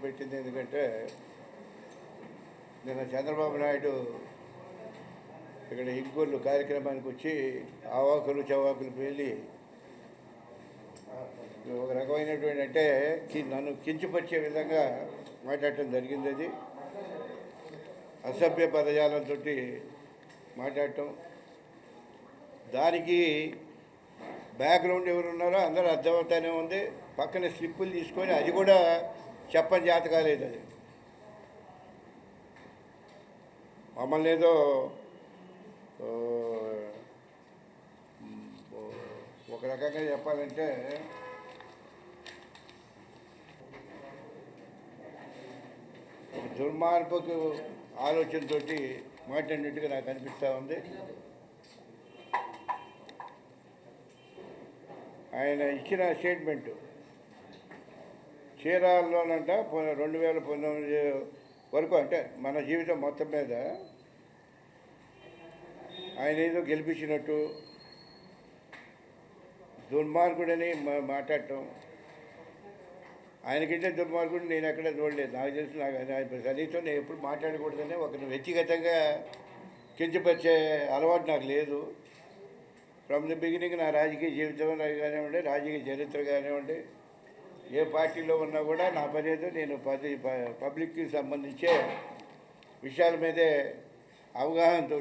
పెట్టింది. ఎందుకంటే నిన్న చంద్రబాబు నాయుడు ఇక్కడ ఇంకోళ్ళు కార్యక్రమానికి వచ్చి ఆవాకులు చవాకులు పేలి ఒక రకమైనటువంటి అంటే నన్ను కించపరిచే విధంగా మాట్లాడటం జరిగింది. అది అసభ్య పదజాలంతో మాట్లాడటం, దానికి బ్యాక్గ్రౌండ్ ఎవరున్నారో అందరూ అర్థమవుతానే ఉంది. పక్కన స్లిప్పులు తీసుకొని అది కూడా చెప్పని జాత కాలేదు. అది మమ్మల్ని ఏదో ఒక రకంగా చెప్పాలంటే దుర్మార్గపు ఆలోచనతో మాట్లాడినట్టుగా నాకు అనిపిస్తూ ఉంది. ఆయన ఇచ్చిన స్టేట్మెంటు చీరాల్లోనంట 2019 వరకు అంటే మన జీవితం మొత్తం మీద ఆయన ఏదో గెలిపించినట్టు దుర్మార్గుడని మాట్లాడటం. ఆయనకంటే దుర్మార్గుడు నేను ఎక్కడ చూడలేదు. నాకు తెలుసు. నాకు కనీసం నేను ఎప్పుడు మాట్లాడకూడదని ఒకరిని వ్యక్తిగతంగా కించపరిచే అలవాటు నాకు లేదు. ఫ్రమ్ ది బిగినింగ్ నా రాజకీయ జీవితం కానివ్వండి, రాజకీయ చరిత్ర కానివ్వండి, ఏ పార్టీలో ఉన్నా కూడా నా పని ఏదో నేను పబ్లిక్కి సంబంధించే విషయాల మీదే అవగాహనతో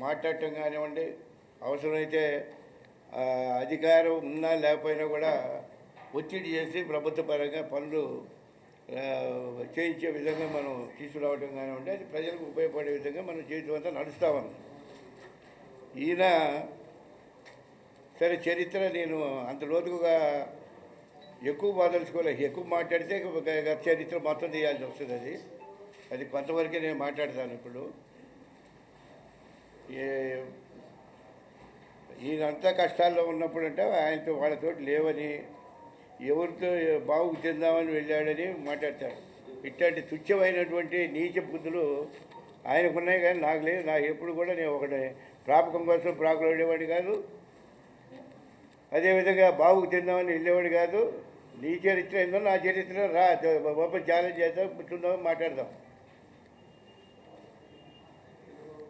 మాట్లాడటం కానివ్వండి, అవసరమైతే అధికారం ఉన్నా లేకపోయినా కూడా ఒత్తిడి చేసి ప్రభుత్వ పరంగా పనులు చేయించే విధంగా మనం తీసుకురావడం కానివ్వండి, అది ప్రజలకు ఉపయోగపడే విధంగా మనం జీవితం అంతా నడుస్తామని. ఈయన సరే చరిత్ర నేను అంత లోతుగా ఎక్కువ బాధలుచుకోలేదు. ఎక్కువ మాట్లాడితే చరిత్ర మొత్తం తీయాల్సి వస్తుంది. అది కొంతవరకే నేను మాట్లాడతాను. ఇప్పుడు ఈయనంతా కష్టాల్లో ఉన్నప్పుడు అంటే ఆయనతో వాళ్ళతో లేవని, ఎవరితో బాగుకు చెందామని వెళ్ళాడని మాట్లాడతారు. ఇట్లాంటి తుచ్చమైనటువంటి నీచ బుద్ధులు ఆయనకున్నాయి, కానీ నాకు లేదు. నాకు ఎప్పుడు కూడా నేను ఒకటి ప్రాపకం కోసం ప్రాకులు వెళ్ళేవాడు కాదు, అదేవిధంగా బాగుకు చెందామని వెళ్ళేవాడు కాదు. నీ చరిత్ర ఏందో నా చరిత్ర రా, ఓపెన్ ఛాలెంజ్ చేద్దాం, కూర్చుందాం, మాట్లాడదాం.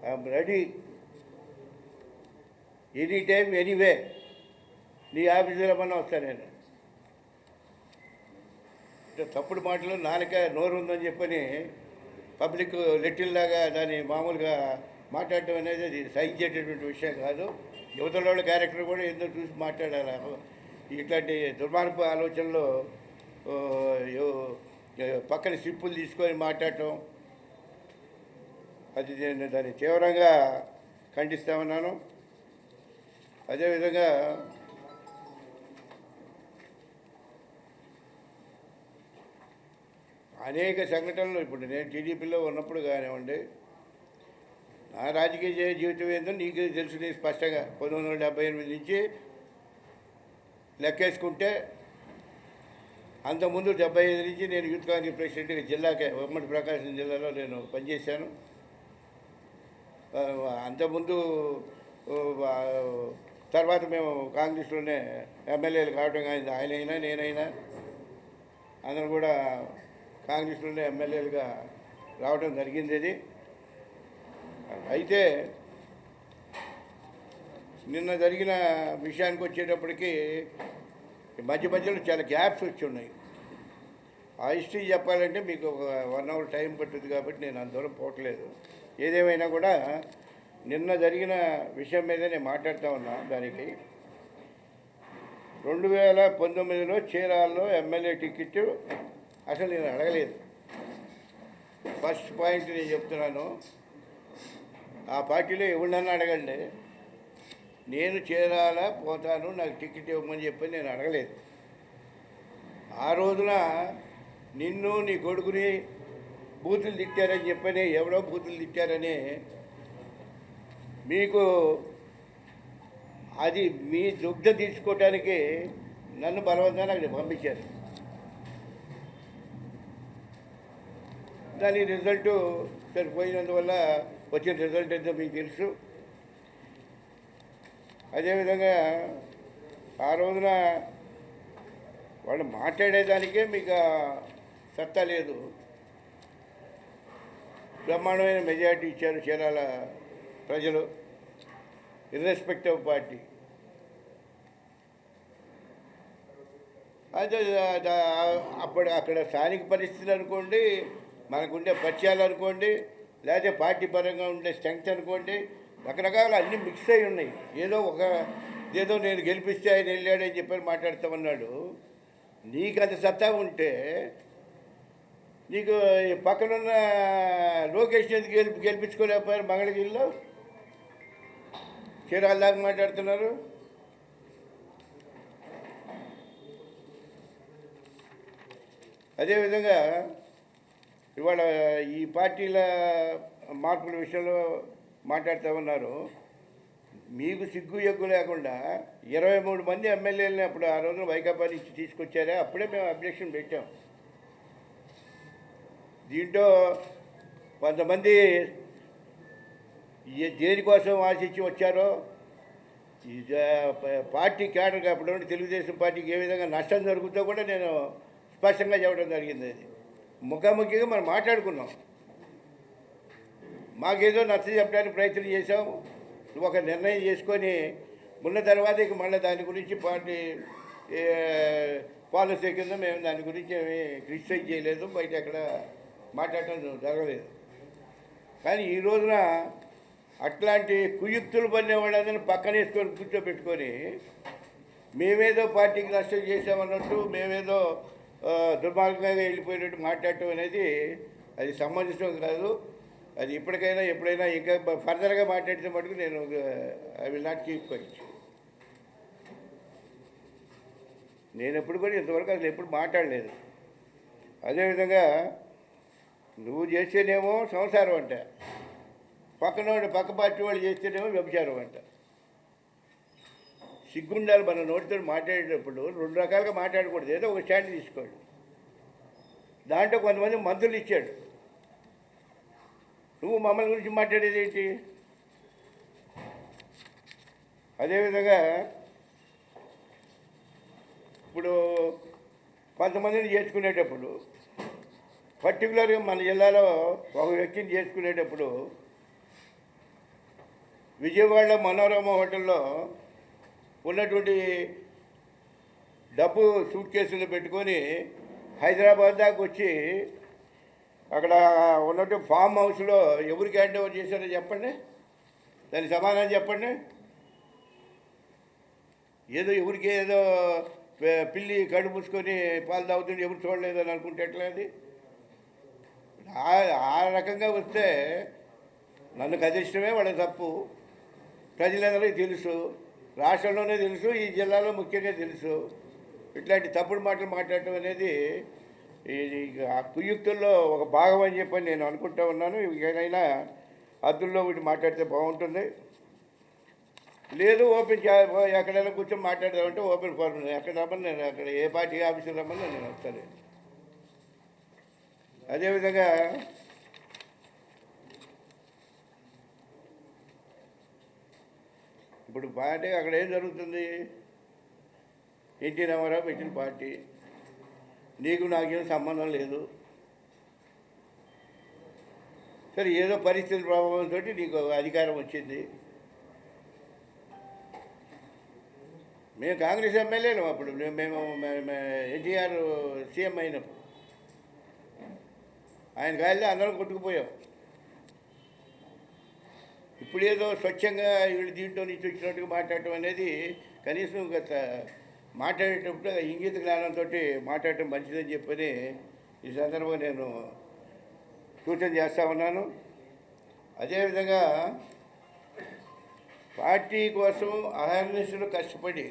I'm ready any time anyway. నీ ఆఫీసులో ఏమన్నా వస్తాను నేను. తప్పుడు మాటలు నాలుక నోరు ఉందని చెప్పని పబ్లిక్ లెట్టిల్లాగా దాన్ని మామూలుగా మాట్లాడటం అనేది అది సహించేటటువంటి విషయం కాదు. యువతల వాళ్ళ క్యారెక్టర్ కూడా ఏందో చూసి మాట్లాడాలి. ఇట్లాంటి దుర్మార్గ ఆలోచనలో పక్కన స్లిప్పులు తీసుకొని మాట్లాడటం, అది దాన్ని తీవ్రంగా ఖండిస్తామన్నాను. అదేవిధంగా అనేక సంఘటనలు ఇప్పుడు నేను టీడీపీలో ఉన్నప్పుడు కానివ్వండి, నా రాజకీయ జీవితం ఏందో నీకు తెలుసు. నీ స్పష్టంగా 1978 నుంచి లెక్కేసుకుంటే అంతకుముందు 75 నుంచి నేను యూత్ కాంగ్రెస్ ప్రెసిడెంట్గా జిల్లాకే ఉమ్మడి ప్రకాశం జిల్లాలో నేను పనిచేశాను. అంతకుముందు తర్వాత మేము కాంగ్రెస్లోనే ఎమ్మెల్యేలు కావడం కానీ ఆయనైనా నేనైనా అందరూ కూడా కాంగ్రెస్లోనే ఎమ్మెల్యేలుగా రావడం జరిగింది. అది అయితే నిన్న జరిగిన విషయానికి వచ్చేటప్పటికి మధ్య మధ్యలో చాలా గ్యాప్స్ వచ్చి ఉన్నాయి. ఆ హిస్టరీ చెప్పాలంటే మీకు ఒక 1 hour టైం పట్టుద్ది, కాబట్టి నేను అంత దూరం పోవట్లేదు. ఏదేమైనా కూడా నిన్న జరిగిన విషయం మీద నేను మాట్లాడుతూ ఉన్నా. దానికి 2019లో చీరాల్లో ఎమ్మెల్యే టికెట్ అసలు నేను అడగలేదు. ఫస్ట్ పాయింట్ నేను చెప్తున్నాను, ఆ పార్టీలో ఎవరినన్నా అడగండి, నేను చీరాల పోతాను, నాకు టికెట్ ఇవ్వమని చెప్పి నేను అడగలేదు. ఆ రోజున నిన్ను నీ కొడుకుని బూతులు తిట్టారని చెప్పని, ఎవడో బూతులు తిట్టారని మీకు అది మీ దుగ్ధ తీసుకోవటానికి నన్ను బలవంతంగా అక్కడ పంపించారు. దాని రిజల్టు సరిపోయినందువల్ల వచ్చిన రిజల్ట్ ఎంతో మీకు తెలుసు. అదేవిధంగా ఆ రోజున వాళ్ళు మాట్లాడేదానికే మీకు సత్తా లేదు. బ్రహ్మాండమైన మెజారిటీ ఇచ్చారు చీరాల ప్రజలు, ఇర్రెస్పెక్టివ్ ఆఫ్ పార్టీ. అదే అప్పుడు అక్కడ స్థానిక పరిస్థితులు అనుకోండి, మనకుండే పరిచయాలు అనుకోండి, లేకపోతే పార్టీ పరంగా ఉండే స్ట్రెంగ్త్ అనుకోండి, రకరకాల అన్నీ మిక్స్ అయి ఉన్నాయి. ఏదో నేను గెలిపిస్తే ఆయన వెళ్ళాడని చెప్పని మాట్లాడుతామన్నాడు. నీకు అంత సత్తా ఉంటే నీకు పక్కనున్న లోకేష్ ఎందుకు గెలిపించుకోలేకపోయారు? మంగళగిరిలో చీరాల దాకా మాట్లాడుతున్నారు. అదేవిధంగా ఇవాళ ఈ పార్టీల మార్పుల విషయంలో మాట్లాడుతూ ఉన్నారు. మీకు సిగ్గు ఎగ్గు లేకుండా 23 మంది ఎమ్మెల్యేలని అప్పుడు ఆ రోజున వైకాపా నుంచి తీసుకొచ్చారే, అప్పుడే మేము అబ్జెక్షన్ పెట్టాం. దీంట్లో కొంతమంది దేనికోసం ఆశించి వచ్చారో, పార్టీ క్యాడర్ అప్పుడు తెలుగుదేశం పార్టీకి ఏ విధంగా నష్టం జరుగుతుందో కూడా నేను స్పష్టంగా చెప్పడం జరిగింది. అది ముఖాముఖిగా మనం మాట్లాడుకున్నాం. మాకేదో నచ్చ చెప్పడానికి ప్రయత్నం చేసాం. ఒక నిర్ణయం చేసుకొని ఉన్న తర్వాత ఇక మళ్ళీ దాని గురించి పార్టీ పాలసీ కింద మేము దాని గురించి ఏమి క్రిటిసైజ్ చేయలేదు, బయట ఎక్కడ మాట్లాడటం జరగలేదు. కానీ ఈ రోజున అట్లాంటి కుయుక్తులు పడినవాళ్ళని పక్కన వేసుకొని కూర్చోబెట్టుకొని మేమేదో పార్టీకి నష్టం చేసామన్నట్టు, మేమేదో దుర్మార్గంగా వెళ్ళిపోయినట్టు మాట్లాడటం అనేది అది సమంజసం కాదు. అది ఇప్పటికైనా ఎప్పుడైనా ఇంకా ఫర్దర్గా మాట్లాడితే మటుకు నేను I will not keep quiet. నేను ఎప్పుడు కూడా ఇంతవరకు అసలు ఎప్పుడు మాట్లాడలేదు. అదేవిధంగా నువ్వు చేస్తేనేమో సంసారం అంట, పక్క పార్టీ వాళ్ళు చేస్తేనేమో వ్యభిచారం అంట. సిగ్గుండాలి. మన నోటితో మాట్లాడేటప్పుడు 2 రకాలుగా మాట్లాడకూడదు. ఏదో ఒక స్టాండ్ తీసుకోండి. దాంట్లో కొంతమంది మంత్రులు ఇచ్చాడు. నువ్వు మమ్మల్ని గురించి మాట్లాడేది ఏంటి? అదేవిధంగా ఇప్పుడు కొంతమందిని చేసుకునేటప్పుడు, పర్టికులర్గా మన జిల్లాలో ఒక వ్యక్తిని చేసుకునేటప్పుడు విజయవాడలో మనోరమ హోటల్లో ఉన్నటువంటి డబ్బు సూట్ కేసులు పెట్టుకొని హైదరాబాద్ దాకా వచ్చి అక్కడ ఉన్నట్టు ఫామ్ హౌస్లో ఎవరికి హ్యాండ్ ఓవర్ చేశారో చెప్పండి, దానికి సమాధానం చెప్పండి. ఎవరికి ఏదో పిల్లి కళ్ళు మూసుకొని పాలు తాగుతుంటే ఎవరు చూడలేదని అనుకుంటే ఎట్లా? అది ఆ రకంగా వస్తే నన్ను కదిలిష్టమే వాళ్ళ తప్పు. ప్రజలందరికీ తెలుసు, రాష్ట్రంలోనే తెలుసు, ఈ జిల్లాలో ముఖ్యంగా తెలుసు. ఇట్లాంటి తప్పుడు మాటలు మాట్లాడటం అనేది ఆ కుయుక్తుల్లో ఒక భాగం అని చెప్పని నేను అనుకుంటా ఉన్నాను. ఏదైనా అద్దుల్లో వీటి మాట్లాడితే బాగుంటుంది. లేదు ఓపెన్ ఎక్కడైనా కూర్చొని మాట్లాడదామంటే ఓపెన్ ఫోరం, ఎక్కడ రమ్మని నేను అక్కడ ఏ పార్టీ ఆఫీసులు రమ్మని నేను వస్తాను. అదేవిధంగా ఇప్పుడు పార్టీ అక్కడ ఏం జరుగుతుంది? ఎన్టీ రామారావు పెట్టిన పార్టీ, నీకు నాకేం సంబంధం లేదు. సరే, ఏదో పరిస్థితుల ప్రభావంతో నీకు అధికారం వచ్చింది. మేము కాంగ్రెస్ ఎమ్మెల్యేలు అప్పుడు, మేము ఎన్టీఆర్ సీఎం అయినప్పుడు ఆయన గాలిలో అందరం కొట్టుకుపోయాం. ఇప్పుడేదో స్వచ్ఛంగా వీళ్ళు దీంట్లో నుంచి వచ్చినట్టుగా మాట్లాడటం అనేది కనీసం గత మాట్లాడేటప్పుడు ఇంగిత జ్ఞానంతో మాట్లాడటం మంచిదని చెప్పని ఈ సందర్భంగా నేను సూచన చేస్తూ ఉన్నాను. అదేవిధంగా పార్టీ కోసం అహర్నిశలు కష్టపడి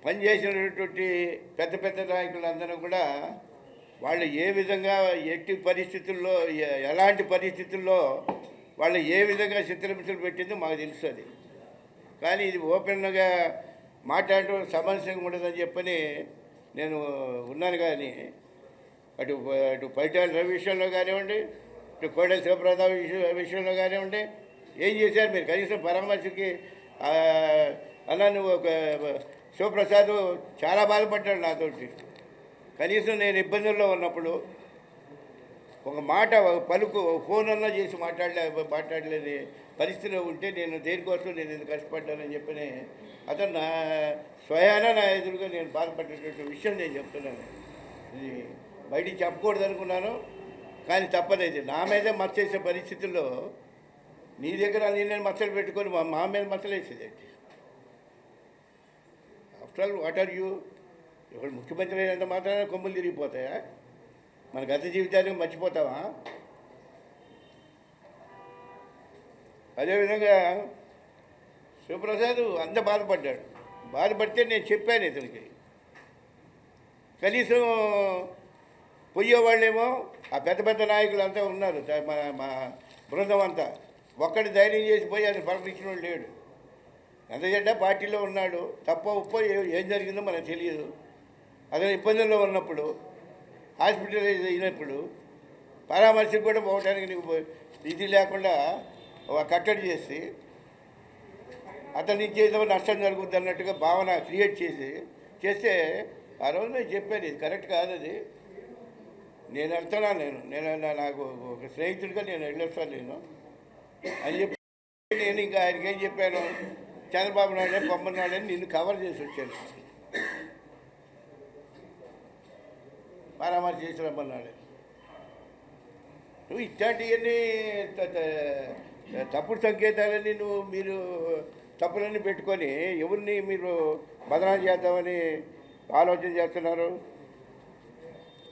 పనిచేసినటువంటి పెద్ద నాయకులందరూ కూడా వాళ్ళు ఏ విధంగా ఎట్టి పరిస్థితుల్లో, ఎలాంటి పరిస్థితుల్లో వాళ్ళు ఏ విధంగా చిత్రహింసలు పెట్టిందో మాకు తెలుస్తుంది. కానీ ఇది ఓపెన్గా మాట్లాడటం సమస్యంగా ఉండదని చెప్పని నేను ఉన్నాను. కానీ అటు పైటాల రవి విషయంలో కానివ్వండి, ఇటు కోడెల శివప్రసాద్ విషయంలో కానివ్వండి, ఏం చేశారు మీరు? కనీసం పరామర్శకి అలా నువ్వు ఒక శివప్రసాద్ చాలా బాధపడ్డాడు నాతోటి. కనీసం నేను ఇబ్బందుల్లో ఉన్నప్పుడు ఒక మాట, ఒక పలుకు, ఫోన్ అన్నా చేసి మాట్లాడలేని పరిస్థితిలో ఉంటే నేను దేనికోసం నేను ఎందుకు కష్టపడ్డానని చెప్పని అతను నా స్వయాన నా ఎదురుగా నేను బాధపడేటువంటి విషయం నేను చెప్తున్నాను. ఇది బయటికి చెప్పకూడదు అనుకున్నాను, కానీ తప్పలేదు. నా మీదే మచ్చేసే పరిస్థితుల్లో నీ దగ్గర నేను మచ్చలు పెట్టుకొని మా మీద మచ్చలు వేసేదేంటి? After all what are you? ఇప్పుడు ముఖ్యమంత్రి అయినంత మాత్రాన కొమ్ములు తిరిగిపోతాయా? మన గత జీవితాన్ని మర్చిపోతావా? అదేవిధంగా శివప్రసాద్ అంత బాధపడితే నేను చెప్పాను ఇతనికి. కనీసం పోయేవాళ్ళేమో ఆ పెద్ద పెద్ద నాయకులు అంతా ఉన్నారు, మా బృందం అంతా. ఒక్కడి ధైర్యం చేసి పోయి అది పలకరించిన వాడు లేడు. ఎంత పార్టీలో ఉన్నాడు, తప్ప ఉప్ప ఏం జరిగిందో మనకు తెలియదు. అదే ఇబ్బందుల్లో ఉన్నప్పుడు, హాస్పిటలైజ్ అయినప్పుడు పరామర్శకు కూడా పోవడానికి నీకు ఇది లేకుండా కట్టడి చేసి అతని నుంచి ఏదో నష్టం జరుగుద్ది అన్నట్టుగా భావన క్రియేట్ చేస్తే ఆ రోజు నేను చెప్పాను, ఇది కరెక్ట్ కాదు, అది నేను వెళ్తున్నాను, నేను నాకు ఒక స్నేహితుడిగా నేను వెళ్ళొస్తాను నేను అని చెప్పి నేను ఇంకా ఆయనకి ఏం చెప్పాను, చంద్రబాబు నాయుడు పొమ్మన్నాడని నిన్ను కవర్ చేసి వచ్చాను. పరామర్శ చేసి రమ్మన్నాడు. నువ్వు ఇట్లాంటివన్నీ తప్పుడు సంకేతాలన్నీ మీరు తప్పులన్నీ పెట్టుకొని ఎవరిని మీరు బదనాలు చేద్దామని ఆలోచన చేస్తున్నారు.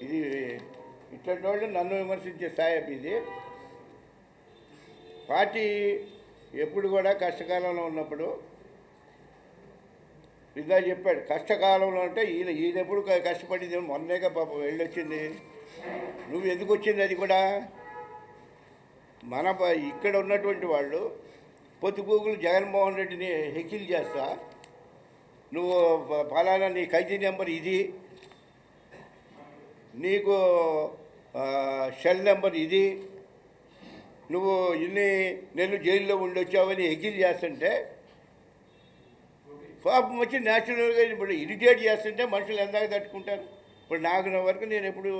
ఇది ఇట్లాంటి వాళ్ళు నన్ను విమర్శించే స్థాయి ఇది. పార్టీ ఎప్పుడు కూడా కష్టకాలంలో ఉన్నప్పుడు ఇంకా చెప్పాడు, కష్టకాలంలో అంటే ఈయన ఎప్పుడు కష్టపడింది, మొన్నేగా పాపం వెళ్ళొచ్చింది. నువ్వు ఎందుకు వచ్చింది? అది కూడా మన ఇక్కడ ఉన్నటువంటి వాళ్ళు పొత్తుగూగులు జగన్మోహన్ రెడ్డిని హెకిల్ చేస్తా, నువ్వు ఫలానా నీ ఖైదీ నెంబర్ ఇది, నీకు షెల్ నెంబర్ ఇది, నువ్వు ఇన్ని నెలలు జైల్లో ఉండొచ్చావని హెకిల్ చేస్తుంటే పాపం వచ్చి న్యాచురల్గా ఇప్పుడు ఇరిటేట్ చేస్తుంటే మనుషులు ఎందాక తట్టుకుంటారు. ఇప్పుడు నాకు వరకు నేను ఎప్పుడు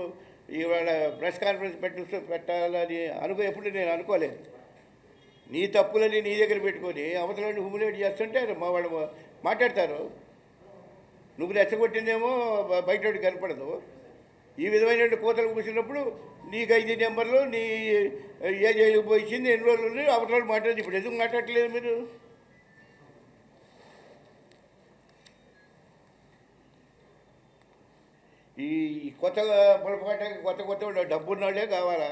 ఇవాళ ప్రెస్ కాన్ఫరెన్స్ పెట్టాలని ఎప్పుడు నేను అనుకోలేదు. నీ తప్పులని నీ దగ్గర పెట్టుకొని అవతలని హ్యూమిలేట్ చేస్తుంటే మా వాళ్ళు మాట్లాడతారు. నువ్వు రెచ్చగొట్టిందేమో బయటోడికి కనపడదు. ఈ విధమైన కోతలు కూర్చున్నప్పుడు నీకు 5 నెంబర్లు, నీ ఏ జైలుకి పోయించింది, ఎన్ని రోజులు అవతల మాట్లాడదు. ఇప్పుడు ఎందుకు మాట్లాడట్లేదు మీరు? ఈ కొత్తగా పొలపకట్టకి కొత్త డబ్బున్నాళ్ళే కావాలా?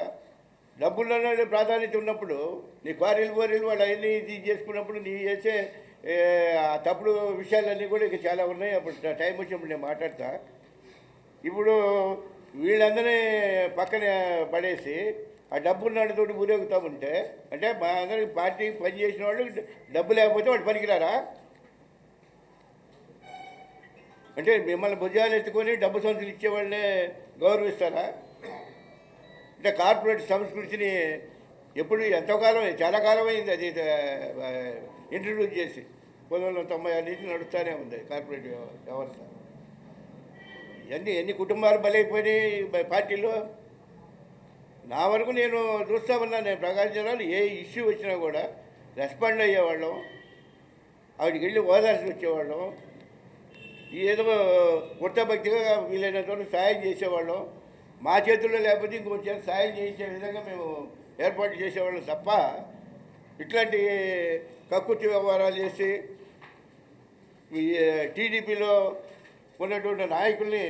డబ్బున్నోళ్ళే ప్రాధాన్యత ఉన్నప్పుడు నీ క్వారీలు వాళ్ళు అవన్నీ ఇది చేసుకున్నప్పుడు నీ చేసే తప్పుడు విషయాలన్నీ కూడా ఇక చాలా ఉన్నాయి. అప్పుడు టైం వచ్చినప్పుడు నేను మాట్లాడతా. ఇప్పుడు వీళ్ళందరినీ పక్కన పడేసి ఆ డబ్బున్నాడితో ఊరేగుతూ ఉంటే, అంటే మా అందరికి పార్టీ పనిచేసిన వాళ్ళు డబ్బు లేకపోతే వాళ్ళు పనికిరారా? అంటే మిమ్మల్ని భుజాలు ఎత్తుకొని డబ్బు సంచులు ఇచ్చేవాళ్ళనే గౌరవిస్తారా? అంటే కార్పొరేట్ సంస్కృతిని ఎప్పుడు ఎంతోకాలం, చాలా కాలం అయింది అది ఇంట్రడ్యూస్ చేసి. 1996 నుంచి నడుస్తూనే ఉంది కార్పొరేట్ వ్యవస్థ. ఎన్ని కుటుంబాలు బలైపోయినాయి పార్టీలో. నా వరకు నేను చూస్తూ ఉన్నాను. నేను ప్రకాశం జిల్లాలో ఏ ఇష్యూ వచ్చినా కూడా రెస్పాండ్ అయ్యేవాళ్ళం, ఆవిడికి వెళ్ళి ఓదార్సి వచ్చేవాళ్ళం, ఏదో వృత్తభక్తిగా వీలైనంత సాయం చేసేవాళ్ళం. మా చేతుల్లో లేకపోతే ఇంకొంచెం సాయం చేసే విధంగా మేము ఏర్పాటు చేసేవాళ్ళం తప్ప ఇట్లాంటి కక్కుర్తి వ్యవహారాలు చేసి ఈ టీడీపీలో ఉన్నటువంటి నాయకుల్ని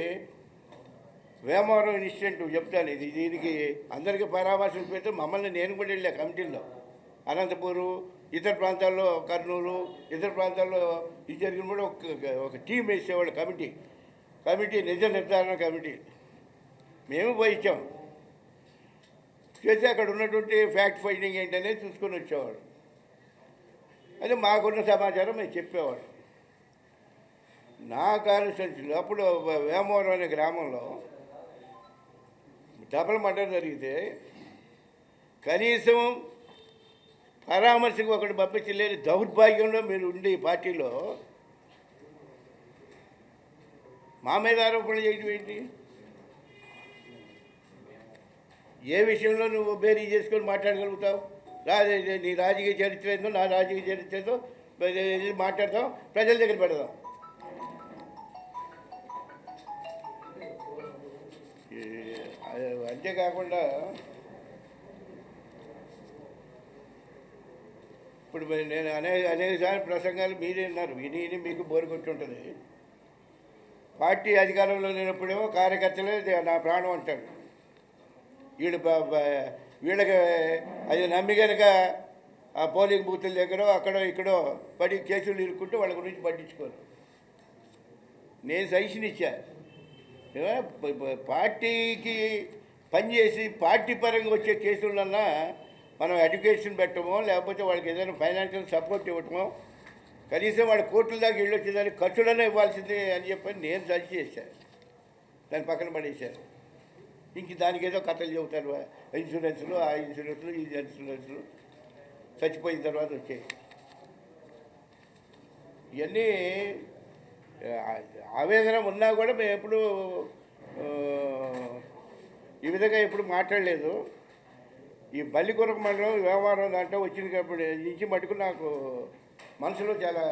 వేమవరం ఇన్సిడెంట్ చెప్తాను. దీనికి అందరికీ పరామర్శలు పెడితే మమ్మల్ని నేను కూడా వెళ్ళా కమిటీల్లో. అనంతపూరు, ఇతర ప్రాంతాల్లో కర్నూలు, ఇతర ప్రాంతాల్లో ఇది జరిగిన కూడా ఒక టీం వేసేవాళ్ళు. కమిటీ నిజ నిర్ధారణ కమిటీ మేము పోయి ఇచ్చాం. చేసి అక్కడ ఉన్నటువంటి ఫ్యాక్ట్ ఫైండింగ్ ఏంటనేది చూసుకొని వచ్చేవాడు. అదే మాకున్న సమాచారం మేము చెప్పేవాడు. నా కాన్స్టిట్యున్సీలో అప్పుడు వేమవరం అనే గ్రామంలో డబల్ మర్డర్ జరిగితే కనీసం పరామర్శకు ఒకటి పంపించలేని దౌర్భాగ్యంలో మీరు ఉండే ఈ పార్టీలో మా మీద ఆరోపణలు చేయడం ఏంటి? ఏ విషయంలో నువ్వు బేరీ చేసుకొని మాట్లాడగలుగుతావు? నీ రాజకీయ చరిత్ర ఏందో నా రాజకీయ చరిత్ర ఏందో మాట్లాడతాం, ప్రజల దగ్గర పెడదాం. అంతేకాకుండా ఇప్పుడు నేను అనేకసార్లు ప్రసంగాలు మీరే ఉన్నారు, విని మీకు బోరు కొట్టుంటుంది. పార్టీ అధికారంలో లేనప్పుడేమో కార్యకర్తలే నా ప్రాణం అంటారు. వీళ్ళకి అది నమ్మి కనుక ఆ పోలింగ్ బూతుల దగ్గర అక్కడో ఇక్కడో పడి కేసులు ఇరుక్కుంటూ వాళ్ళ గురించి పట్టించుకోరు. నేను సజెషన్ ఇచ్చా, పార్టీకి పనిచేసి పార్టీ పరంగా వచ్చే కేసులన్నా మనం ఎడ్యుకేషన్ పెట్టమో లేకపోతే వాళ్ళకి ఏదైనా ఫైనాన్షియల్ సపోర్ట్ ఇవ్వటమో, కనీసం వాళ్ళ కోర్టుల దాకా వెళ్ళి వచ్చేదానికి ఖర్చులనే ఇవ్వాల్సిందే అని చెప్పని నేను సజెస్ట్ చేశాను. దాన్ని పక్కన పడేశారు. ఇంక దానికి ఏదో కథలు చెబుతారు, ఇన్సూరెన్స్లు ఆ ఇన్సూరెన్స్లు ఈ ఇన్సూరెన్స్లు చచ్చిపోయిన తర్వాత వచ్చాయి. ఇవన్నీ ఆవేదన ఉన్నా కూడా మేము ఎప్పుడు ఈ విధంగా ఎప్పుడు మాట్లాడలేదు. ఈ బల్లికొరకు మండలం వ్యవహారం దాంట్లో వచ్చింది కాబట్టి నుంచి మటుకు నాకు మనసులో చాలా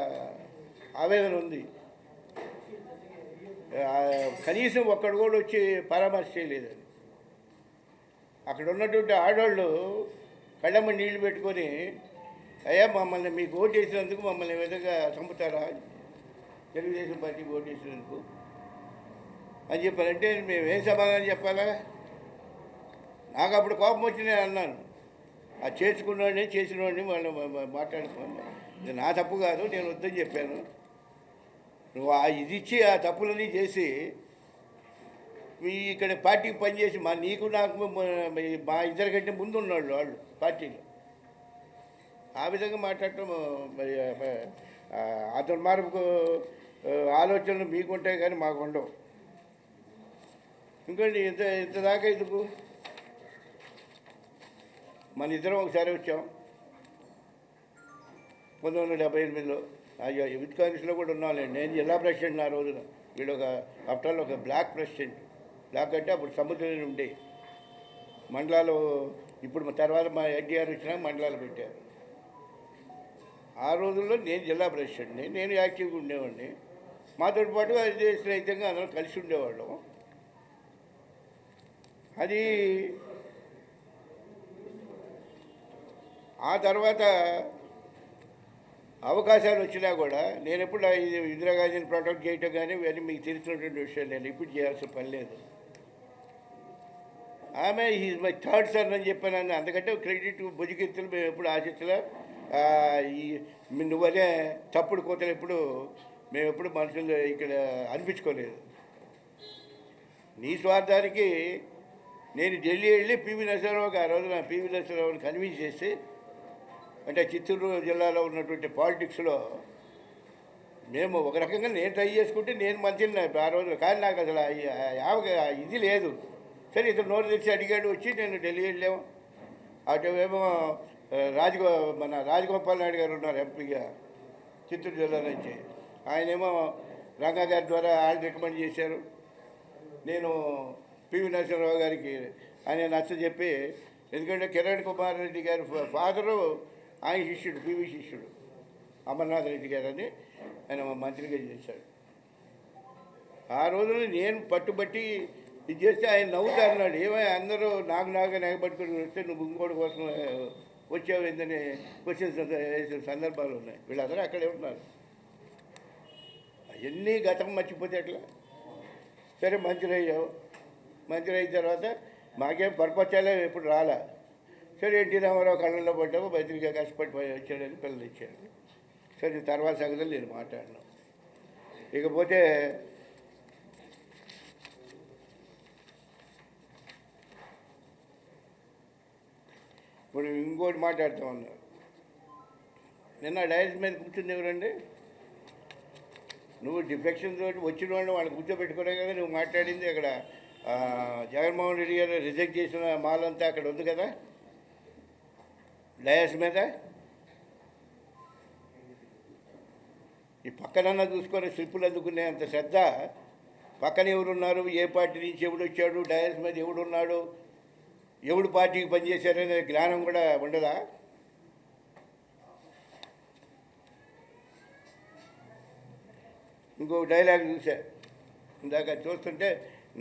ఆవేదన ఉంది. కనీసం ఒక్కడు కూడా వచ్చి పరామర్శ చేయలేదని. అక్కడ ఉన్నటువంటి ఆడవాళ్ళు కళ్ళమ్మ నీళ్లు పెట్టుకొని, అయ్యా మమ్మల్ని మీకు ఓటు వేసినందుకు మమ్మల్ని ఏ విధంగా చంపుతారా, తెలుగుదేశం పార్టీకి ఓటు వేసినందుకు అని చెప్పారంటే మేము ఏం సమాధానం చెప్పాలా? నాకు అప్పుడు కోపం వచ్చి నేను అన్నాను, ఆ చేసుకున్నవాడిని చేసినవాడిని వాళ్ళు మాట్లాడుకోండి, ఇది నా తప్పు కాదు, నేను వద్దని చెప్పాను. నువ్వు ఇది ఇచ్చి ఆ తప్పులన్నీ చేసి మీ ఇక్కడ పార్టీకి పనిచేసి నీకు నాకు మా ఇద్దరికంటే ముందు ఉన్నాళ్ళు వాళ్ళు పార్టీలో. ఆ విధంగా మాట్లాడటం మరి ఆ దుర్మార్గపు ఆలోచనలు మీకుంటాయి కానీ మాకు ఉండవు. ఇంకోటి ఇంత దాకా ఎందుకు? మన ఇద్దరం ఒకసారి వచ్చాం 1978లో. యూత్ కాంగ్రెస్లో కూడా ఉన్నాంలేండి. నేను జిల్లా ప్రెసిడెంట్ ఆ రోజున. వీడు ఆఫ్టర్ ఒక బ్లాక్ ప్రెసిడెంట్. బ్లాక్ అంటే అప్పుడు సముద్రంలో ఉండే మండలాలు. ఇప్పుడు తర్వాత మా ఎన్టీఆర్ వచ్చినా మండలాలు పెట్టారు. ఆ రోజుల్లో నేను జిల్లా ప్రెసిడెంట్ని, నేను యాక్టివ్గా ఉండేవాడిని. మాతో పాటు రహితంగా అందరం కలిసి ఉండేవాళ్ళం. అది ఆ తర్వాత అవకాశాలు వచ్చినా కూడా నేను ఎప్పుడు ఇందిరాగాంధీని ప్రొటెక్ట్ చేయటం కానీ ఇవన్నీ మీకు తెలిసినటువంటి విషయాలు నేను ఇప్పుడు చేయాల్సిన పని లేదు. ఆమె ఈజ్ మై థర్డ్ సన్ అని చెప్పాను. అందుకంటే క్రెడిట్ భుజకెత్తులు మేము ఎప్పుడు ఆశించలే. నువ్వనే తప్పుడు కోతలు ఎప్పుడు మేము ఎప్పుడు మనుషులు ఇక్కడ అనిపించుకోలేదు. నీ స్వార్థానికి నేను ఢిల్లీ వెళ్ళి పివి నరసింహారావుకి ఆ రోజున పివి నరసింహారావుని కన్విన్స్ చేసి, అంటే చిత్తూరు జిల్లాలో ఉన్నటువంటి పాలిటిక్స్లో మేము ఒక రకంగా నేను ట్రై చేసుకుంటే నేను మంచిగా ఆ రోజు. కానీ నాకు అసలు ఇది లేదు. సరే ఇతను నోరు తెచ్చి అడిగాడు, వచ్చి నేను ఢిల్లీ వెళ్ళాము. అటువేమో మన రాజగోపాల్ నాయుడు గారు ఉన్నారు ఎంపీగా చిత్తూరు జిల్లా నుంచి. ఆయనేమో రంగా గారి ద్వారా ఆయన రికమెండ్ చేశారు. నేను పివి నరసింహారావు గారికి ఆయన నచ్చ చెప్పి, ఎందుకంటే కిరణ్ కుమార్ రెడ్డి గారి ఫాదరు ఆయన శిష్యుడు, పివి శిష్యుడు అమర్నాథ్ రెడ్డి గారు అని ఆయన మంత్రిగా చేశాడు. ఆ రోజున నేను పట్టుబట్టి ఇది చేస్తే ఆయన నవ్వుతా అన్నాడు. ఏమైనా అందరూ నాకు నెగబట్టుకుని వస్తే నువ్వు ఇంకోటి కోసం వచ్చావు ఏందని క్వశ్చన్స్ వేసిన సందర్భాలు ఉన్నాయి. వీళ్ళందరూ అక్కడే ఉన్నారు. అవన్నీ గతం మర్చిపోతే ఎట్లా? సరే మంత్రి అయ్యావు. మంత్రి అయిన తర్వాత మాకేం పరపచ్చాలే ఎప్పుడు రాలా. సరే ఎన్టీ రామారావు కళ్ళల్లో పడ్డాము, మంత్రిగా కష్టపడి వచ్చాడని పిల్లలు ఇచ్చాడు. సరే తర్వాత సంగతులు నేను మాట్లాడినాను. ఇకపోతే ఇప్పుడు ఇంకోటి మాట్లాడుతూ ఉన్నారు. నిన్న డైరెక్ట్ మీద కూర్చుంది ఎవరండి? నువ్వు డిఫెక్షన్ తోటి వచ్చిన వాళ్ళు వాళ్ళు కూర్చోబెట్టుకునే కదా నువ్వు మాట్లాడింది. అక్కడ జగన్మోహన్ రెడ్డి గారు రిజెక్ట్ చేసిన మాలంతా అక్కడ ఉంది కదా డయాస్ మీద. ఈ పక్కనన్నా చూసుకొని స్లిప్పులు అందుకునే అంత శ్రద్ధ పక్కన ఎవరున్నారు, ఏ పార్టీ నుంచి ఎవడు వచ్చాడు, డయాస్ మీద ఎవడున్నాడు, ఎవడు పార్టీకి పనిచేశారనే జ్ఞానం కూడా ఉండదా? ఇంకో డైలాగ్ చూసా ఇందాక చూస్తుంటే,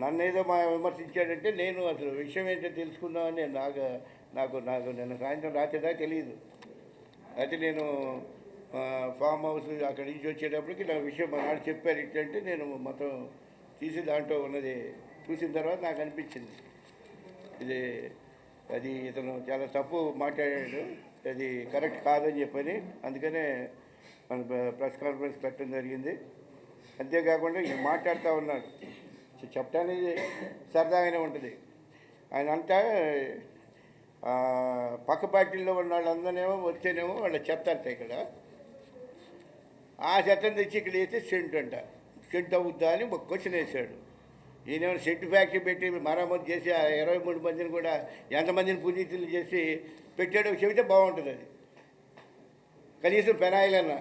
నన్ను ఏదో మా విమర్శించాడంటే నేను అసలు విషయం ఏంటో తెలుసుకుందామని నాకు నాకు నాకు నిన్న సాయంత్రం రాత్రిదా తెలియదు. అయితే నేను ఫామ్ హౌస్ అక్కడి నుంచి వచ్చేటప్పటికి నా విషయం మా నాడు చెప్పారు ఇట్లంటే నేను మొత్తం తీసి దాంట్లో ఉన్నది చూసిన తర్వాత నాకు అనిపించింది ఇది అది ఇతను చాలా తప్పు మాట్లాడాడు, అది కరెక్ట్ కాదని చెప్పని. అందుకనే మన ప్రెస్ కాన్ఫరెన్స్ పెట్టడం జరిగింది. అంతేకాకుండా ఇక మాట్లాడుతూ ఉన్నాడు, చెప్పడానికి సరదాగానే ఉంటుంది. ఆయన అంతా పక్క పార్టీల్లో ఉన్న వాళ్ళందరినేమో వచ్చేనేమో వాళ్ళ చెత్త అంట, ఇక్కడ ఆ చెత్తను తెచ్చి ఇక్కడ వేస్తే సెంట్ అంట, సెంట్ అవుద్దా అని ఒక క్వశ్చన్ వేశాడు. ఈయనేమో సెంట్ ఫ్యాక్టరీ పెట్టి మరమ్మతు చేసి ఆ 23 మందిని కూడా ఎంతమందిని పునీతులు చేసి పెట్టాడో చెబితే బాగుంటుంది. అది కనీసం పెనాయిలన్నా.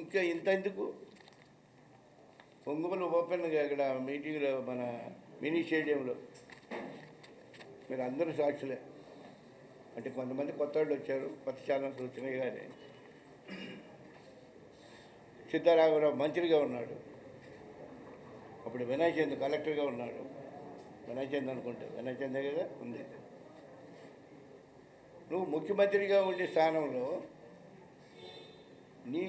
ఇంకా ఇంత ఎందుకు ఒంగోలు ఓపెన్గా ఇక్కడ మీటింగ్లో మన మినీ స్టేడియంలో మీరు అందరూ సాక్షులే. అంటే కొంతమంది కొత్త వాళ్ళు వచ్చారు, కొత్త ఛానల్స్ వచ్చినాయి. కానీ సిద్ధారాఘవరావు మంత్రిగా ఉన్నాడు, అప్పుడు వినయ్ చంద్ కలెక్టర్గా ఉన్నాడు. వినయ్ చంద్ అనుకుంటే వినయ్ చందే కదా ఉంది. నువ్వు ముఖ్యమంత్రిగా ఉండే స్థానంలో నీ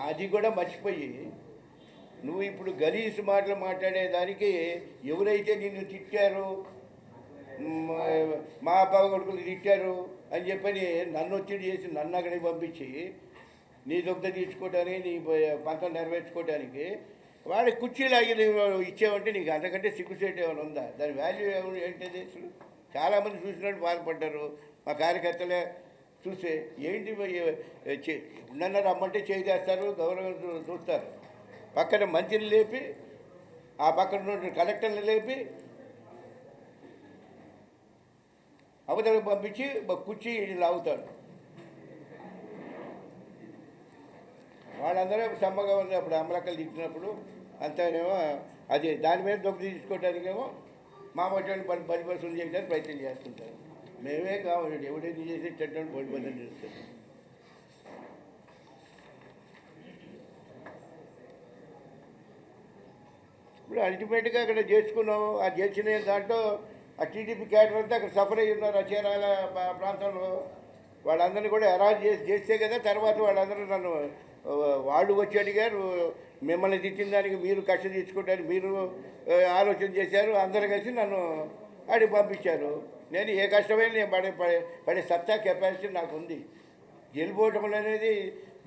అది కూడా మర్చిపోయి నువ్వు ఇప్పుడు గలీజ్ మాటలు మాట్లాడేదానికి ఎవరైతే నిన్ను తిట్టారో, మా అబ్బాయి కొడుకులు తిట్టారు అని చెప్పని నన్ను ఒత్తిడి చేసి నన్ను అక్కడికి పంపించి నీ దుగ్ధ తీర్చుకోవడానికి, నీ పంతం నెరవేర్చుకోవడానికి వాడి కుర్చీలాగి ఇచ్చావంటే నీకు అంతకంటే సిగ్గుసేట్ ఏమైనా ఉందా? దాని వాల్యూ ఏంటది? అసలు చాలామంది చూసినట్టు బాధపడ్డారు. మా కార్యకర్తలే చూసే ఏంటి నన్ను రమ్మంటే చేస్తారు, గౌరవం చూస్తారు. పక్కన మంత్రిని లేపి, ఆ పక్కన కలెక్టర్ని లేపి అవతలకు పంపించి కుర్చీ లాగుతాడు. వాళ్ళందరూ సమ్మగా ఉంది. అప్పుడు అమలక్కలు తిట్టినప్పుడు అంతానేమో అది దాని మీద దొంగ తీసుకోవడానికేమో మా మధ్యలో పరిపరిశులు చేయడానికి ప్రయత్నం చేస్తుంటారు. మేమే కావాలి, ఎవడైనా చేసి చెట్టు బయటపడని చేస్తారు. ఇప్పుడు అల్టిమేట్గా అక్కడ చేసుకున్నాము. ఆ చేసిన దాంట్లో ఆ టీడీపీ క్యాడర్ అంతా అక్కడ సఫర్ అయ్యి ఉన్నారు. ఆ చీరాల ప్రాంతంలో వాళ్ళందరినీ కూడా అరాజ్ చేస్తే కదా తర్వాత వాళ్ళందరూ నన్ను వాళ్ళు వచ్చి అడిగారు, మిమ్మల్ని తిట్టిన దానికి మీరు కష్ట తీర్చుకోవడానికి మీరు ఆలోచన చేశారు, అందరూ కలిసి నన్ను అడిగి పంపించారు. నేను ఏ కష్టమైనా నేను పడే సత్తా కెపాసిటీ నాకు ఉంది. గెలిపోవటం అనేది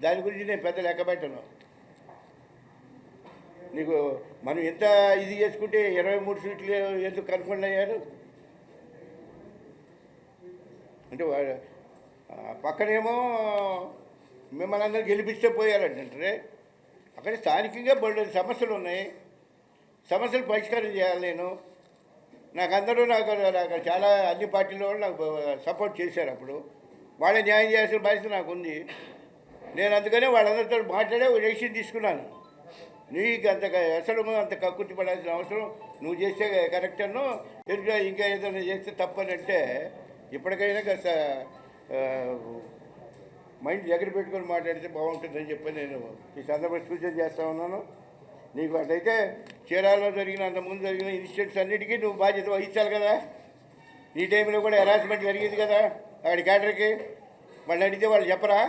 దాని గురించి నేను పెద్ద లెక్క పెట్టను. నీకు మనం ఎంత ఇది చేసుకుంటే 23 సీట్లు ఎందుకు కన్ఫర్మ్ అయ్యారు అంటే పక్కనేమో మిమ్మల్ని అందరూ గెలిపిస్తే పోయారంటే అక్కడ స్థానికంగా బోల్డ్ సమస్యలు ఉన్నాయి. సమస్యలు పరిష్కారం చేయాలి. నాకు అందరూ నాకు చాలా అన్ని పార్టీల వాళ్ళు నాకు సపోర్ట్ చేశారు. అప్పుడు వాళ్ళే న్యాయం చేయాల్సిన బాధ్యత నాకు ఉంది. నేను అందుకనే వాళ్ళందరితో మాట్లాడే ఒక డెసిషన్ తీసుకున్నాను. నీకు అంత అసలు అంత కక్కుర్తి పడాల్సిన అవసరం నువ్వు చేస్తే కరెక్ట్ అన్నో ఇంకా ఏదైనా చేస్తే తప్పని అంటే ఇప్పటికైనా కాస్త మైండ్ దగ్గర పెట్టుకొని మాట్లాడితే బాగుంటుందని చెప్పి నేను ఈ సందర్భంగా సూచన చేస్తూ ఉన్నాను. నీకు అట్లయితే చీరాలలో జరిగిన అంతకుముందు జరిగిన ఇన్సిడెంట్స్ అన్నిటికీ నువ్వు బాధ్యత వహించాలి కదా. ఈ టైంలో కూడా హెరాస్మెంట్ జరిగింది కదా అక్కడి క్యాడర్కి. వాళ్ళు అడిగితే వాళ్ళు చెప్పరా?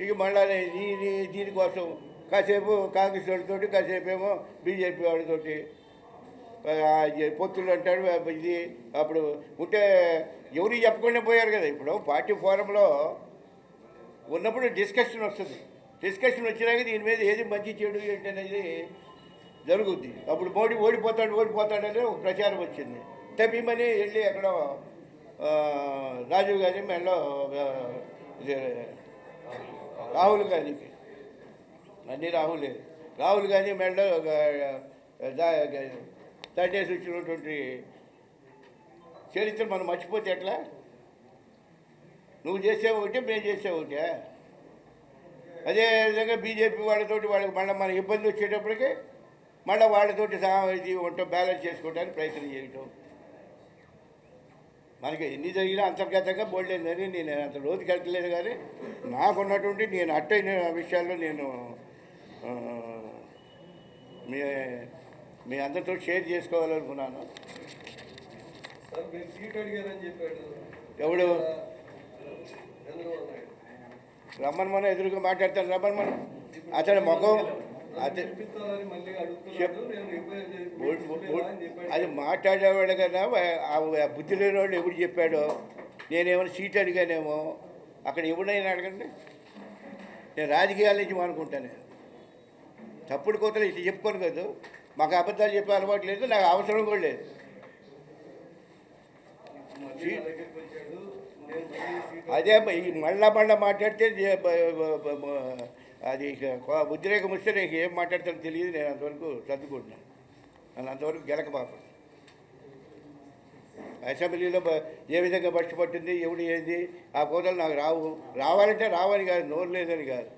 ఇక మళ్ళీ దీనికోసం కాసేపు కాంగ్రెస్ వాడితోటి, కాసేపు ఏమో బీజేపీ వాడితోటి పొత్తులు అంటాడు. ఇది అప్పుడు ఉంటే ఎవరికి చెప్పకుండా పోయారు కదా. ఇప్పుడు పార్టీ ఫోరంలో ఉన్నప్పుడు డిస్కషన్ వస్తుంది. డిస్కషన్ వచ్చినాక దీని మీద ఏది మంచి చెడు ఏంటి అనేది జరుగుద్ది. అప్పుడు మోడీ ఓడిపోతాడని ఒక ప్రచారం వచ్చింది. తప్పిమని వెళ్ళి అక్కడ రాజీవ్ గాంధీ మెడలో రాహుల్ గాంధీకి అన్నీ రాహులే. రాహుల్ గాంధీ మెడలో దండేసి వచ్చినటువంటి చరిత్ర మనం మర్చిపోతే ఎట్లా? నువ్వు చేసేవి ఒకటే, మేము చేసేవి ఒకటే. అదేవిధంగా బీజేపీ వాళ్ళతోటి వాళ్ళకి మళ్ళీ మన ఇబ్బంది వచ్చేటప్పటికి మళ్ళీ వాళ్ళతోటి ఇది ఉండటం, బ్యాలెన్స్ చేసుకోవడానికి ప్రయత్నం చేయటం. మనకి ఎన్ని జరిగినా అంతర్గతంగా బోల్డేందని నేను అంత రోజుకి వెళ్ళలేదు. కానీ నాకున్నటువంటి నేను అట్టైన విషయాల్లో నేను మీ అందరితో షేర్ చేసుకోవాలనుకున్నాను. ఎవడు రమ్మన్ మనం ఎదురుగా మాట్లాడతాను. రమ్మన్ మనం అతని ముఖం అది మాట్లాడేవాడు కన్నా బుద్ధి లేని వాళ్ళు ఎప్పుడు చెప్పాడో. నేనేమైనా సీట్ అడిగానేమో, అక్కడ ఎవడైనా అడగండి. నేను రాజకీయాల నుంచి అనుకుంటాను. తప్పుడు కోతలు ఇట్లా చెప్పుకోను కదా. మాకు అబద్ధాలు చెప్పే అలవాటు లేదు, నాకు అవసరం కూడా లేదు. అదే మళ్ళా మాట్లాడితే అది ఉద్రేకం వస్తే నీకు ఏం మాట్లాడతానో తెలియదు. నేను అంతవరకు సర్దుకుంటున్నాను. నన్ను అంతవరకు గెలక పాపం. అసెంబ్లీలో ఏ విధంగా బస్సు పట్టింది, ఎవడు ఏంది, ఆ కోతలు నాకు రావాలంటే రావని కాదు, నోరు లేదని కాదు,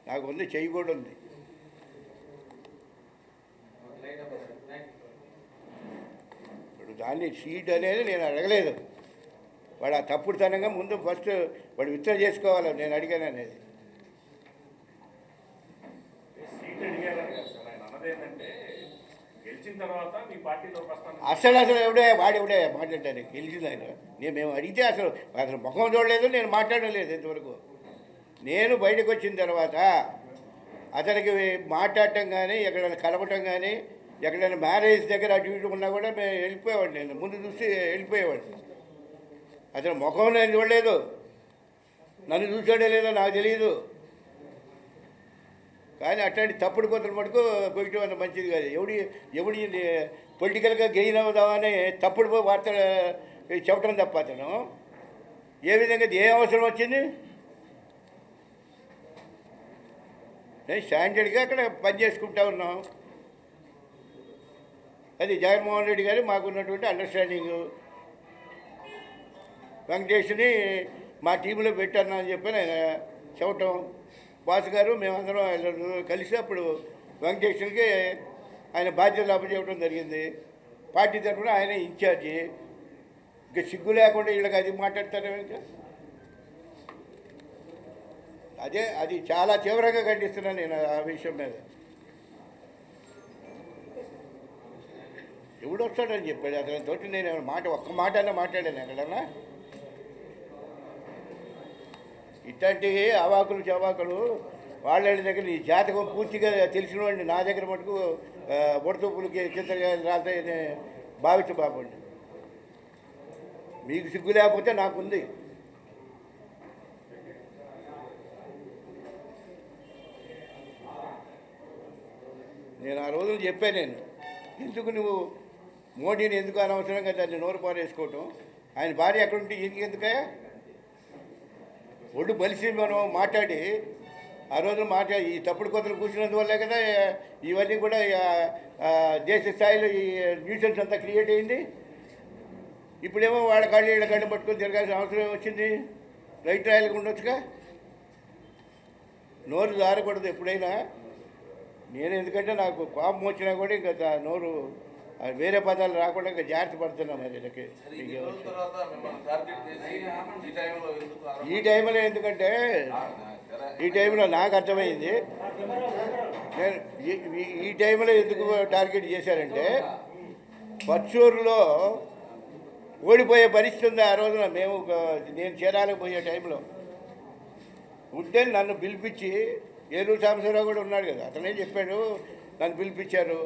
నాకు ఉంది, చెయ్యి కూడా ఉంది. ఇప్పుడు దాన్ని సీట్ అనేది నేను అడగలేదు. వాడు ఆ తప్పుడుతనంగా ముందు ఫస్ట్ వాడు విత్డ్రా చేసుకోవాలి, నేను అడిగాను అనేది. అసలు ఎవడే వాడెవడే మాట్లాడడానికి గెలిచింది ఆయన. మేము అడిగితే అసలు ముఖం చూడలేదు, నేను మాట్లాడలేదు ఇంతవరకు. నేను బయటకు వచ్చిన తర్వాత అతనికి మాట్లాడటం కానీ, ఎక్కడైనా కలపటం కానీ, ఎక్కడైనా మ్యారేజ్ దగ్గర అటు ఇటు ఉన్నా కూడా మేము వెళ్ళిపోయేవాడిని. నేను ముందు చూసి వెళ్ళిపోయేవాడిని. అతను ముఖం నేను చూడలేదు, నన్ను చూసాడో లేదో నాకు తెలియదు. కానీ అట్లాంటి తప్పుడు కొంతలు మటుకు కొట్టడం అంత మంచిది కాదు. ఎవడి పొలిటికల్గా గెయిన్ అవుదామని తప్పుడు వార్తలు చెప్పడం తప్ప అతను ఏ విధంగా ఏ అవసరం వచ్చింది? నేను స్టాండర్డ్గా అక్కడ పనిచేసుకుంటా ఉన్నాం. అది జగన్మోహన్ రెడ్డి గారు మాకున్నటువంటి అండర్స్టాండింగు. వెంకటేష్ని మా టీంలో పెట్టాను అని చెప్పి నేను చెప్పటం. బాస్ గారు మేమందరం కలిసి అప్పుడు వెంకటేశ్వరికి ఆయన బాధ్యతలు అప్పచెప్పడం జరిగింది. పార్టీ తరఫున ఆయన ఇన్ఛార్జి. ఇంకా సిగ్గు లేకుండా వీళ్ళకి అది మాట్లాడతారు. ఇంకా అది చాలా తీవ్రంగా ఖండిస్తున్నాను నేను ఆ విషయం మీద. ఎవడు వస్తాడని చెప్పాడు అతనితోటి. నేను ఒక్క మాట అన్నా మాట్లాడాను ఎక్కడన్నా? ఇట్లాంటి అవాకులు చవాకులు వాళ్ళ దగ్గర ఈ జాతకం పూర్తిగా తెలిసిన వాడిని నా దగ్గర మటుకు బొడతూపులకి చింతగా రాతాయని భావించు బాబండి. మీకు సిగ్గు లేకపోతే నాకుంది. నేను ఆ రోజులు చెప్పాను. నేను ఎందుకు నువ్వు మోడీని ఎందుకు అనవసరంగా దాన్ని నోరు పారేసుకోవటం? ఆయన భార్య ఎక్కడుంటే ఎందుకే ఒడ్డు బలిసి మనం మాట్లాడి ఆ రోజు ఈ తప్పుడు కొత్తలు కూర్చున్నందువల్లే కదా ఇవన్నీ కూడా దేశ స్థాయిలో ఈ న్యూసెన్స్ అంతా క్రియేట్ అయింది. ఇప్పుడేమో వాళ్ళ కాళ్ళు వీళ్ళ కళ్ళు పట్టుకొని తిరగాల్సిన అవసరం వచ్చింది. రైట్ రాయలకు ఉండొచ్చుగా. నోరు జారకూడదు ఎప్పుడైనా. నేను ఎందుకంటే నాకు కోపం వచ్చినా కూడా ఇంకా నోరు వేరే పదాలు రాకుండా ఇంకా జాగ్రత్త పడుతున్నా. మరి వీళ్ళకి ఈ టైంలో ఎందుకంటే ఈ టైంలో నాకు అర్థమైంది. నేను ఈ టైంలో ఎందుకు టార్గెట్ చేశారంటే పచ్చూరులో ఓడిపోయే పరిస్థితి ఉంది. ఆ రోజున నేను చేరాలకు పోయే టైంలో ఉంటే నన్ను పిలిపించి ఏలూరు సాంబశివరావు కూడా ఉన్నాడు కదా, అతనే చెప్పాడు. నన్ను పిలిపించారు.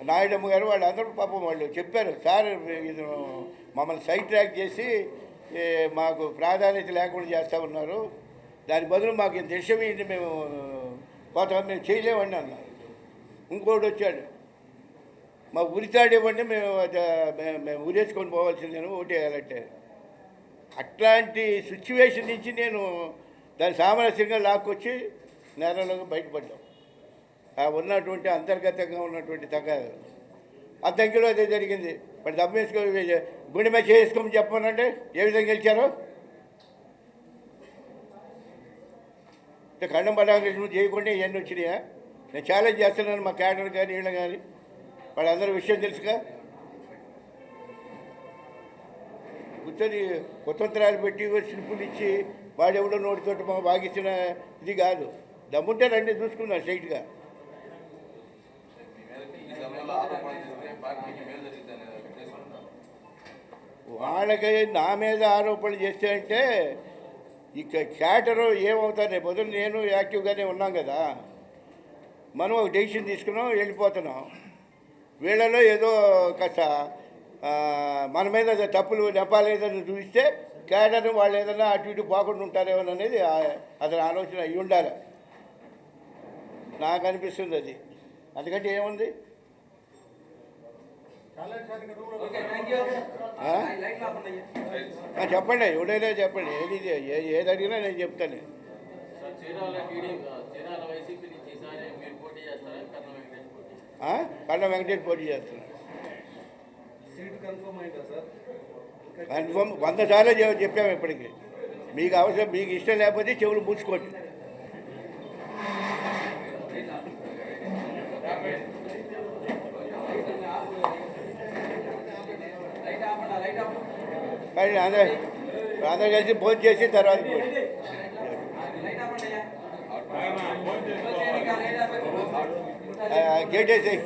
నాయుడమ్మ గారు వాళ్ళందరూ పాపం వాళ్ళు చెప్పారు, సార్ ఇది మమ్మల్ని సైడ్ ట్రాక్ చేసి మాకు ప్రాధాన్యత లేకుండా చేస్తూ ఉన్నారు, దాని బదులు మాకు ఇంత విషయం ఇది మేము పోతాం, మేము చేయలేమండి అన్నారు. ఇంకోటి వచ్చాడు, మా ఉరితాడు ఇవ్వండి, మేము ఉరేసుకొని పోవాల్సిందేను ఓటు వేయాలంటే. అట్లాంటి సిచ్యువేషన్ నుంచి నేను దాన్ని సామరస్యంగా లాక్కొచ్చి నేరంలోకి బయటపడ్డాం. ఆ ఉన్నటువంటి అంతర్గతంగా ఉన్నటువంటి తగాదు అద్దంకిలో అదే జరిగింది. మరి దెబ్బ వేసుకొని గుండె మీద చేసుకోమని చెప్పమనంటే ఏ విధంగా గెలిచారో ఖండం పడాకృష్ణ చేయకుండా ఇవన్నీ వచ్చినాయా? నేను ఛాలెంజ్ చేస్తున్నాను మా క్యాడర్ కానీ వీళ్ళని కానీ, వాళ్ళందరూ విషయం తెలుసుగా. కూర్చొని కుతంత్రాలు పెట్టి స్లిప్పులు ఇచ్చి వాడెవడో నోటితోటి మా బాగిచ్చిన ఇది కాదు. దమ్ముంటే రండి చూసుకున్నాను స్ట్రైట్గా. వాళ్ళకి నా మీద ఆరోపణలు చేస్తే అంటే ఇక క్యాటరు ఏమవుతారు? రేపు పొద్దున్న నేను యాక్టివ్గానే ఉన్నాం కదా, మనం ఒక డెసిషన్ తీసుకున్నాం, వెళ్ళిపోతున్నాం. వీళ్ళలో ఏదో కాస్త మన మీద తప్పులు నెపాలేదని చూపిస్తే క్యాడర్ వాళ్ళు ఏదైనా అటు ఇటు పోకుండా ఉంటారేమో అనేది అతని ఆలోచన అయ్యి ఉండాలి. నాకు అనిపిస్తుంది అది. అందుకంటే ఏముంది, చెప్పండి, ఎవడైనా చెప్పండి, ఏది అడిగినా నేను చెప్తాను. కళ్ళ వెంకటేష్ పోటీ చేస్తున్నాను. కన్ఫర్మ్ 100 సార్లు చెప్పాము ఇప్పటికీ. మీకు అవసరం, మీకు ఇష్టం లేకపోతే చెవులు మూసుకోండి. కానీ అందరూ కలిసి భోజనం చేసి తర్వాత గేట్ వేసేయి.